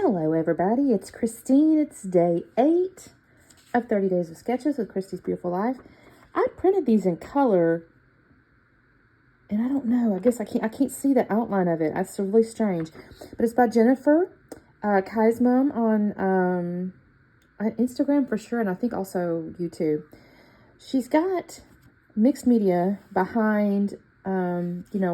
Hello everybody, it's Christine. It's day 8 of 30 Days of Sketches with Christy's Beautiful Life. I printed these in color and I don't know, I guess I can't see the outline of it. That's really strange. But it's by Jennifer, Kai's mom on Instagram for sure, and I think also YouTube. She's got mixed media behind,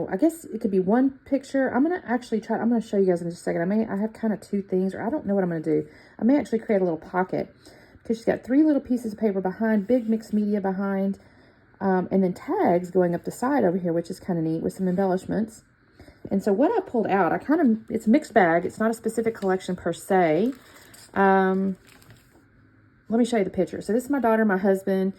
I guess it could be one picture. I'm going to show you guys in just a second. I have kind of two things, or I don't know what I'm going to do. I may actually create a little pocket because she's got 3 little pieces of paper behind, big mixed media behind, and then tags going up the side over here, which is kind of neat with some embellishments. And so what I pulled out, it's a mixed bag. It's not a specific collection per se. Let me show you the picture. So this is my daughter, my husband.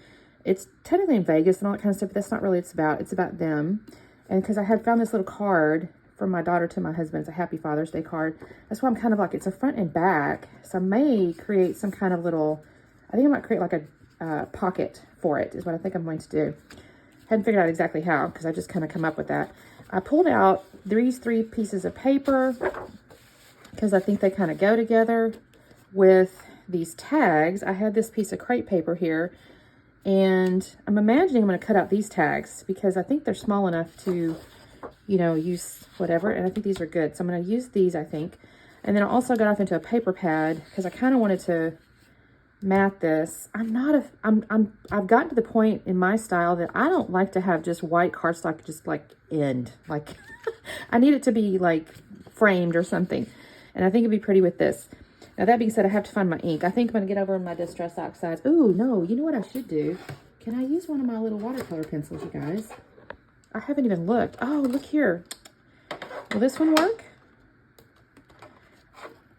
It's technically in Vegas and all that kind of stuff, but that's not really what it's about. It's about them. And because I had found this little card from my daughter to my husband. It's a Happy Father's Day card. That's why I'm kind of like, it's a front and back. So I may create some kind of little, I think I might create like a pocket for it is what I think I'm going to do. Hadn't figured out exactly how because I just kind of come up with that. I pulled out these 3 pieces of paper because I think they kind of go together with these tags. I had this piece of crepe paper here. And I'm imagining I'm going to cut out these tags because I think they're small enough to, use whatever. And I think these are good. So I'm going to use these, I think. And then I also got off into a paper pad because I kind of wanted to mat this. I've gotten to the point in my style that I don't like to have just white cardstock just like end. Like I need it to be like framed or something. And I think it'd be pretty with this. Now, that being said, I have to find my ink. I think I'm going to get over my Distress Oxides. Ooh, no, you know what I should do? Can I use one of my little watercolor pencils, you guys? I haven't even looked. Oh, look here. Will this one work?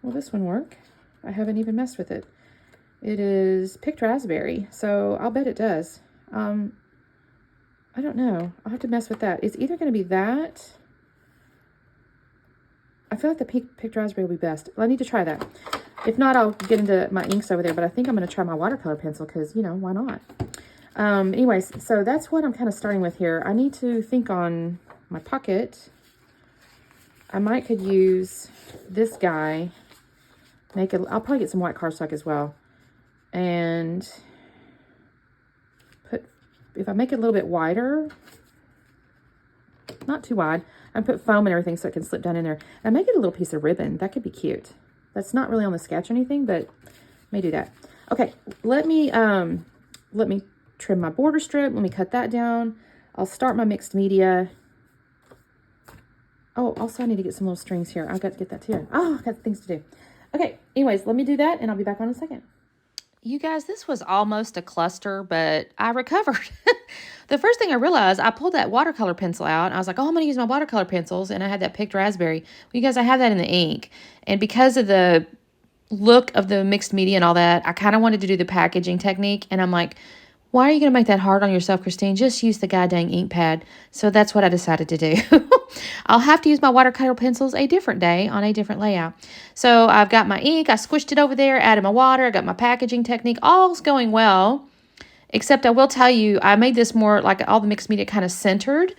Will this one work? I haven't even messed with it. It is picked raspberry, so I'll bet it does. I don't know. I'll have to mess with that. It's either going to be that. I feel like the picked raspberry will be best. Well, I need to try that. If not, I'll get into my inks over there, but I think I'm going to try my watercolor pencil because, why not? Anyways, so that's what I'm kind of starting with here. I need to think on my pocket. I could use this guy. I'll probably get some white cardstock as well. And if I make it a little bit wider, not too wide, I put foam and everything so it can slip down in there. And I make it a little piece of ribbon. That could be cute. That's not really on the sketch or anything, but may do that. Okay, let me trim my border strip. Let me cut that down. I'll start my mixed media. Oh, also I need to get some little strings here. I've got to get that too. Oh, I've got things to do. Okay, anyways, let me do that and I'll be back on in a second. You guys, this was almost a cluster, but I recovered. The first thing I realized, I pulled that watercolor pencil out. And I was like, oh, I'm going to use my watercolor pencils. And I had that picked raspberry. Well, you guys, I have that in the ink. And because of the look of the mixed media and all that, I kind of wanted to do the packaging technique. And I'm like, why are you going to make that hard on yourself, Christine? Just use the goddamn ink pad. So that's what I decided to do. I'll have to use my watercolor pencils a different day on a different layout. So I've got my ink. I squished it over there, added my water. I got my packaging technique. All's going well. Except I will tell you, I made this more like all the mixed media kind of centered.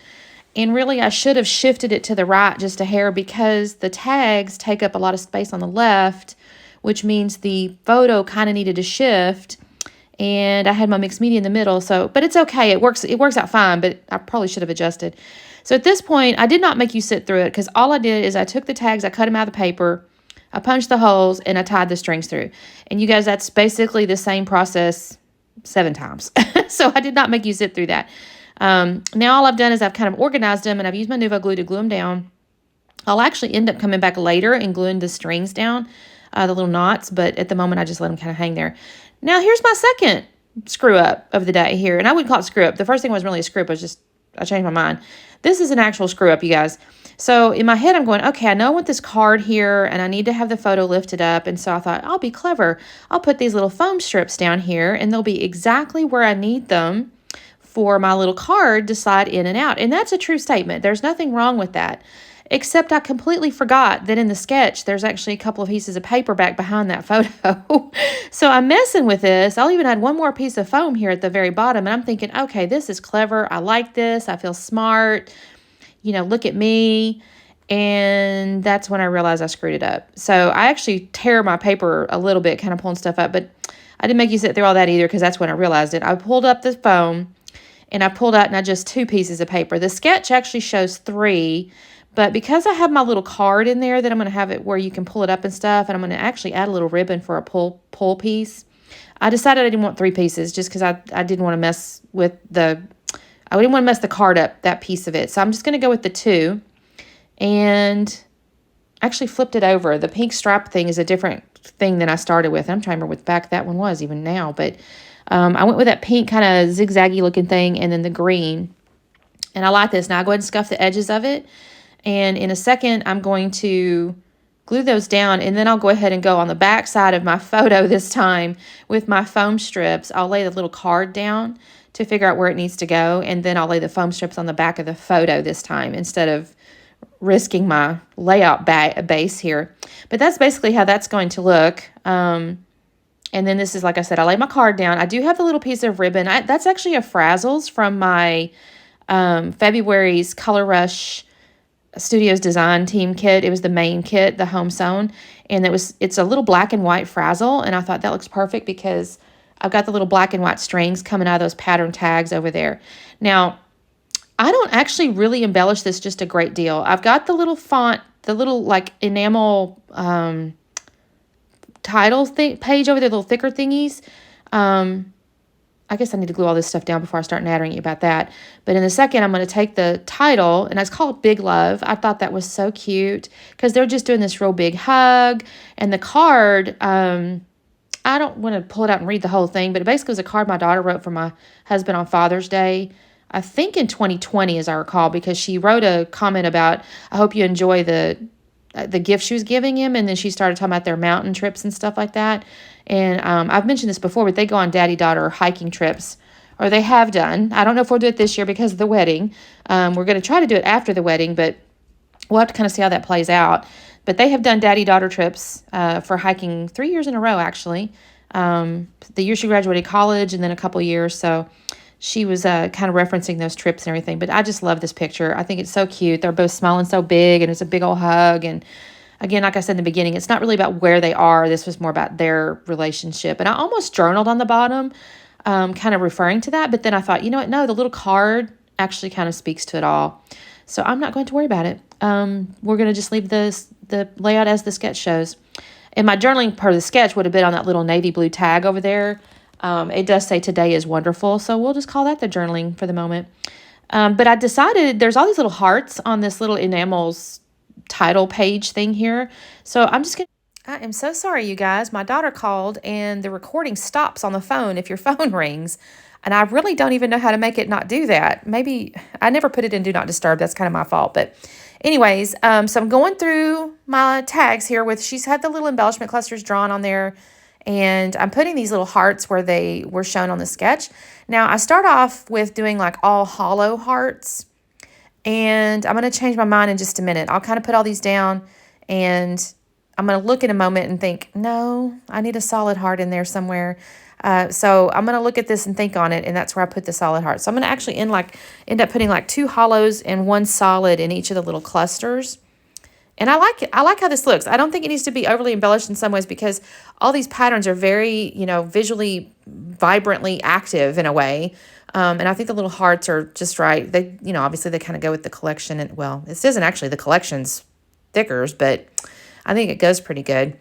And really, I should have shifted it to the right just a hair because the tags take up a lot of space on the left, which means the photo kind of needed to shift. And I had my mixed media in the middle. But it's okay. It works out fine, but I probably should have adjusted. So at this point, I did not make you sit through it because all I did is I took the tags, I cut them out of the paper, I punched the holes, and I tied the strings through. And you guys, that's basically the same process 7 times. So I did not make you sit through that. Now all I've done is I've kind of organized them and I've used my Nuvo glue to glue them down. I'll actually end up coming back later and gluing the strings down, the little knots, but at the moment I just let them kind of hang there. Now here's my second screw up of the day here. And I wouldn't call it screw up. The first thing wasn't really a screw up. I changed my mind. This is an actual screw up, you guys. So in my head, I'm going, okay, I know I want this card here and I need to have the photo lifted up. And so I thought, I'll be clever. I'll put these little foam strips down here and they'll be exactly where I need them for my little card to slide in and out. And that's a true statement. There's nothing wrong with that. Except I completely forgot that in the sketch, there's actually a couple of pieces of paper back behind that photo. So I'm messing with this. I'll even add one more piece of foam here at the very bottom. And I'm thinking, okay, this is clever. I like this. I feel smart. Look at me. And that's when I realized I screwed it up. So I actually tear my paper a little bit, kind of pulling stuff up, but I didn't make you sit through all that either because that's when I realized it. I pulled up the foam and I pulled out not just 2 pieces of paper. The sketch actually shows 3, but because I have my little card in there that I'm going to have it where you can pull it up and stuff, and I'm going to actually add a little ribbon for a pull piece, I decided I didn't want 3 pieces just because I didn't want to mess with I didn't want to mess the card up, that piece of it. So I'm just going to go with the 2. And actually flipped it over. The pink stripe thing is a different thing than I started with. I'm trying to remember what back that one was even now. But I went with that pink kind of zigzaggy looking thing and then the green. And I like this. Now I'll go ahead and scuff the edges of it. And in a second, I'm going to glue those down. And then I'll go ahead and go on the back side of my photo this time with my foam strips. I'll lay the little card down to figure out where it needs to go. And then I'll lay the foam strips on the back of the photo this time instead of risking my layout base here. But that's basically how that's going to look. And then this is, like I said, I lay my card down. I do have the little piece of ribbon. That's actually a Frazzles from my February's Color Rush Studios Design Team kit. It was the main kit, the home sewn. And it's a little black and white frazzle. And I thought that looks perfect because I've got the little black and white strings coming out of those pattern tags over there. Now, I don't actually really embellish this just a great deal. I've got the little font, the little like enamel title page over there, little thicker thingies. I guess I need to glue all this stuff down before I start nattering you about that. But in a second, I'm going to take the title, and it's called Big Love. I thought that was so cute because they're just doing this real big hug. And the card, I don't want to pull it out and read the whole thing, but it basically was a card my daughter wrote for my husband on Father's Day. I think in 2020, as I recall, because she wrote a comment about, I hope you enjoy the gift she was giving him. And then she started talking about their mountain trips and stuff like that. And I've mentioned this before, but they go on daddy-daughter hiking trips, or they have done. I don't know if we'll do it this year because of the wedding. We're going to try to do it after the wedding, but we'll have to kind of see how that plays out. But they have done daddy-daughter trips for hiking 3 years in a row, actually. The year she graduated college and then a couple years. So she was kind of referencing those trips and everything. But I just love this picture. I think it's so cute. They're both smiling so big, and it's a big old hug. And again, like I said in the beginning, it's not really about where they are. This was more about their relationship. And I almost journaled on the bottom, kind of referring to that. But then I thought, you know what? No, the little card actually kind of speaks to it all. So I'm not going to worry about it. We're going to just leave the layout as the sketch shows. And my journaling part of the sketch would have been on that little navy blue tag over there. It does say today is wonderful. So we'll just call that the journaling for the moment. But I decided there's all these little hearts on this little enamels title page thing here. So I'm just going to, I am so sorry, you guys. My daughter called and the recording stops on the phone if your phone rings. And I really don't even know how to make it not do that. Maybe I never put it in Do Not Disturb. That's kind of my fault. But anyways, so I'm going through my tags here with, she's had the little embellishment clusters drawn on there. And I'm putting these little hearts where they were shown on the sketch. Now, I start off with doing like all hollow hearts. And I'm going to change my mind in just a minute. I'll kind of put all these down. And I'm going to look in a moment and think, no, I need a solid heart in there somewhere. So I'm going to look at this and think on it. And that's where I put the solid heart. So I'm going to actually end up putting like 2 hollows and 1 solid in each of the little clusters. And I like it. I like how this looks. I don't think it needs to be overly embellished in some ways because all these patterns are very, visually, vibrantly active in a way. And I think the little hearts are just right. They, obviously they kind of go with the collection. And well, this isn't actually the collection's stickers, but I think it goes pretty good.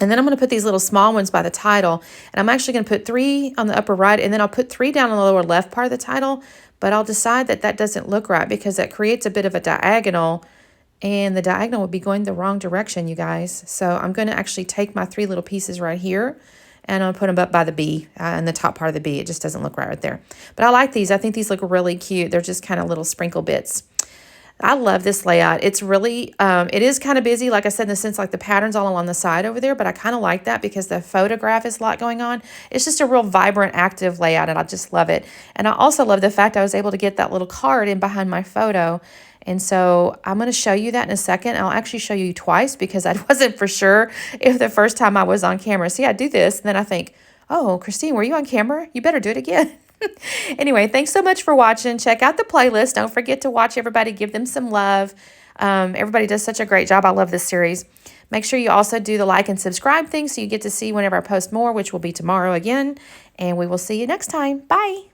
And then I'm going to put these little small ones by the title. And I'm actually going to put 3 on the upper right. And then I'll put 3 down on the lower left part of the title. But I'll decide that doesn't look right because that creates a bit of a diagonal. And the diagonal would be going the wrong direction, you guys. So I'm going to actually take my 3 little pieces right here. And I'm going to put them up by the B, in the top part of the B. It just doesn't look right there. But I like these. I think these look really cute. They're just kind of little sprinkle bits. I love this layout. It's really, it is kind of busy, like I said, in the sense like the pattern's all along the side over there. But I kind of like that because the photograph is a lot going on. It's just a real vibrant, active layout. And I just love it. And I also love the fact I was able to get that little card in behind my photo. And so I'm going to show you that in a second. I'll actually show you twice because I wasn't for sure if the first time I was on camera. See, I do this, and then I think, oh, Christine, were you on camera? You better do it again. Anyway, thanks so much for watching. Check out the playlist. Don't forget to watch everybody. Give them some love. Everybody does such a great job. I love this series. Make sure you also do the like and subscribe thing so you get to see whenever I post more, which will be tomorrow again. And we will see you next time. Bye.